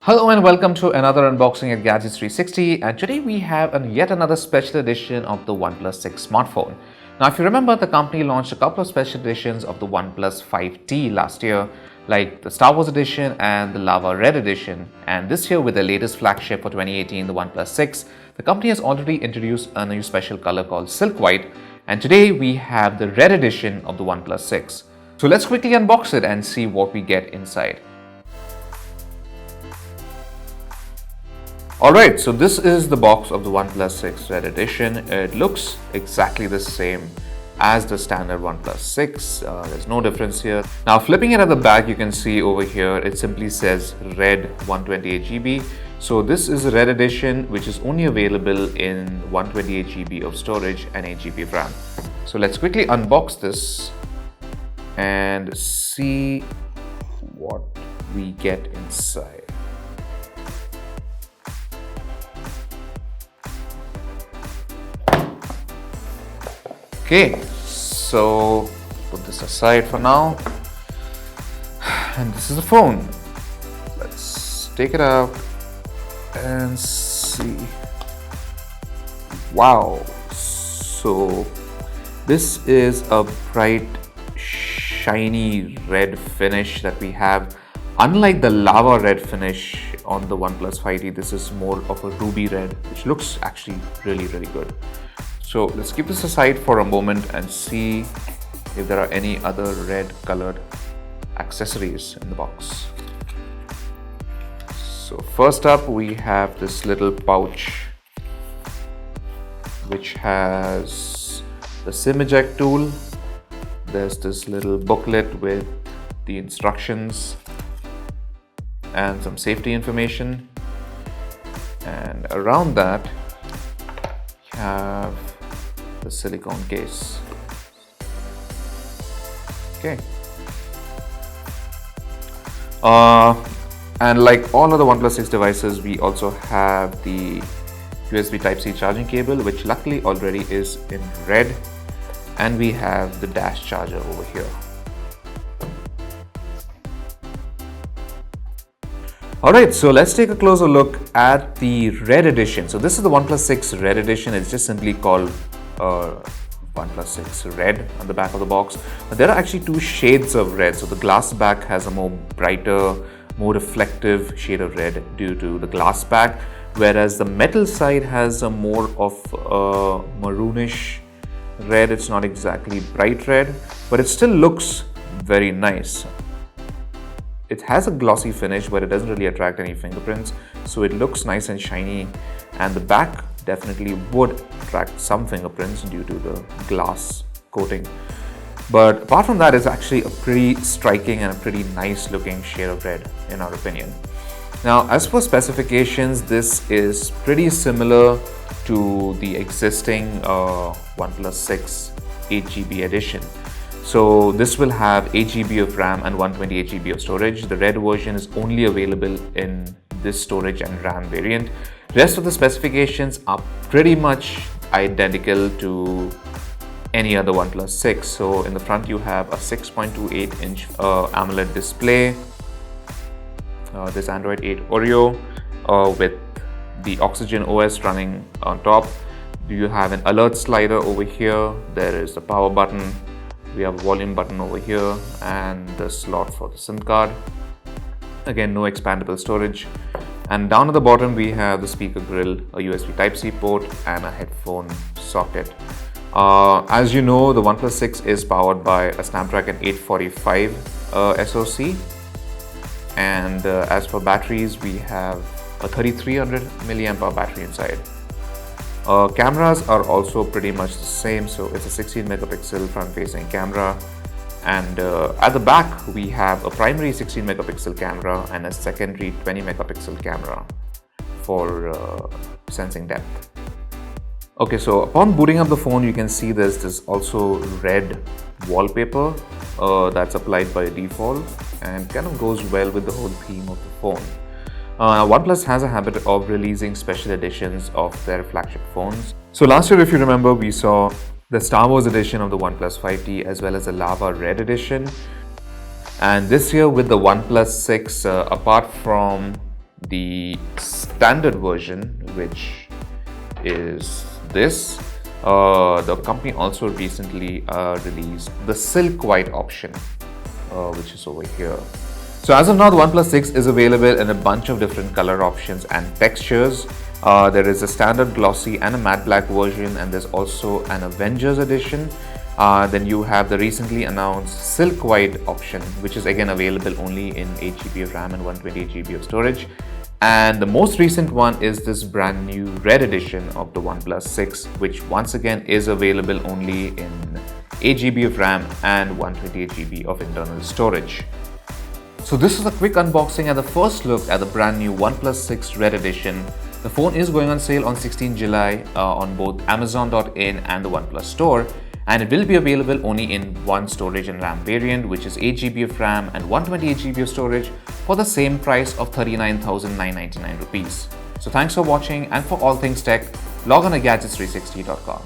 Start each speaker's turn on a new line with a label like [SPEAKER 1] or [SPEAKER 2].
[SPEAKER 1] Hello and welcome to another unboxing at Gadgets 360, and today we have yet another special edition of the OnePlus 6 smartphone. Now if you remember, the company launched a couple of special editions of the OnePlus 5T last year, like the Star Wars edition and the Lava Red edition, and this year with the latest flagship for 2018, the OnePlus 6, the company has already introduced a new special color called Silk White, and today we have the red edition of the OnePlus 6. So let's quickly unbox it and see what we get inside. Alright, so this is the box of the OnePlus 6 Red Edition. It looks exactly the same as the standard OnePlus 6. There's no difference here. Now flipping it at the back, you can see over here it simply says Red 128GB. So this is a Red Edition which is only available in 128GB of storage and 8GB of RAM. So let's quickly unbox this and see what we get inside. Okay, so put this aside for now, and this is the phone. Let's take it out and see. Wow, so this is a bright shiny red finish that we have. Unlike the lava red finish on the OnePlus 5T, this is more of a ruby red, which looks actually really good. So let's keep this aside for a moment and see if there are any other red colored accessories in the box. So first up we have this little pouch which has the SIM eject tool. There's this little booklet with the instructions and some safety information, and around that we have the silicone case. Okay. And like all other OnePlus 6 devices, we also have the USB Type-C charging cable, which luckily already is in red, and we have the dash charger over here. Alright, so let's take a closer look at the red edition. So this is the OnePlus 6 Red Edition. It's just simply called OnePlus 6 Red on the back of the box. But there are actually two shades of red. So the glass back has a more brighter, more reflective shade of red due to the glass back, whereas the metal side has a more of a maroonish red. It's not exactly bright red, but it still looks very nice. It has a glossy finish, but it doesn't really attract any fingerprints, so it looks nice and shiny, and the back definitely would attract some fingerprints due to the glass coating. But apart from that, it's actually a pretty striking and a pretty nice looking shade of red in our opinion. Now as for specifications, this is pretty similar to the existing OnePlus 6 8GB edition. So this will have 8GB of RAM and 128GB of storage. The red version is only available in this storage and RAM variant. Rest of the specifications are pretty much identical to any other OnePlus 6. So in the front you have a 6.28-inch AMOLED display, this Android 8 Oreo with the Oxygen OS running on top. You have an alert slider over here. There is the power button. We have a volume button over here and the slot for the SIM card. Again, no expandable storage. And down at the bottom we have the speaker grill, a USB Type-C port and a headphone socket. As you know, the OnePlus 6 is powered by a Snapdragon 845 SoC. And as for batteries, we have a 3300 mAh battery inside. Cameras are also pretty much the same, so it's a 16 megapixel front-facing camera, and at the back we have a primary 16 megapixel camera and a secondary 20 megapixel camera for sensing depth. Okay, so upon booting up the phone, you can see there's this also red wallpaper that's applied by default and kind of goes well with the whole theme of the phone. OnePlus has a habit of releasing special editions of their flagship phones. So last year, if you remember, we saw the Star Wars edition of the OnePlus 5T as well as the Lava Red edition. And this year with the OnePlus 6, apart from the standard version, which is this. The company also recently released the silk white option, which is over here. So as of now, the OnePlus 6 is available in a bunch of different color options and textures. There is a standard glossy and a matte black version, and there's also an Avengers edition. Then you have the recently announced silk white option, which is again available only in 8GB of RAM and 128GB of storage. And the most recent one is this brand new red edition of the OnePlus 6, which once again is available only in 8GB of RAM and 128GB of internal storage. So this is a quick unboxing and the first look at the brand new OnePlus 6 Red Edition. The phone is going on sale on 16 July on both Amazon.in and the OnePlus Store, and it will be available only in one storage and RAM variant, which is 8GB of RAM and 128GB of storage for the same price of 39,999 rupees. So thanks for watching, and for all things tech, log on to gadgets360.com.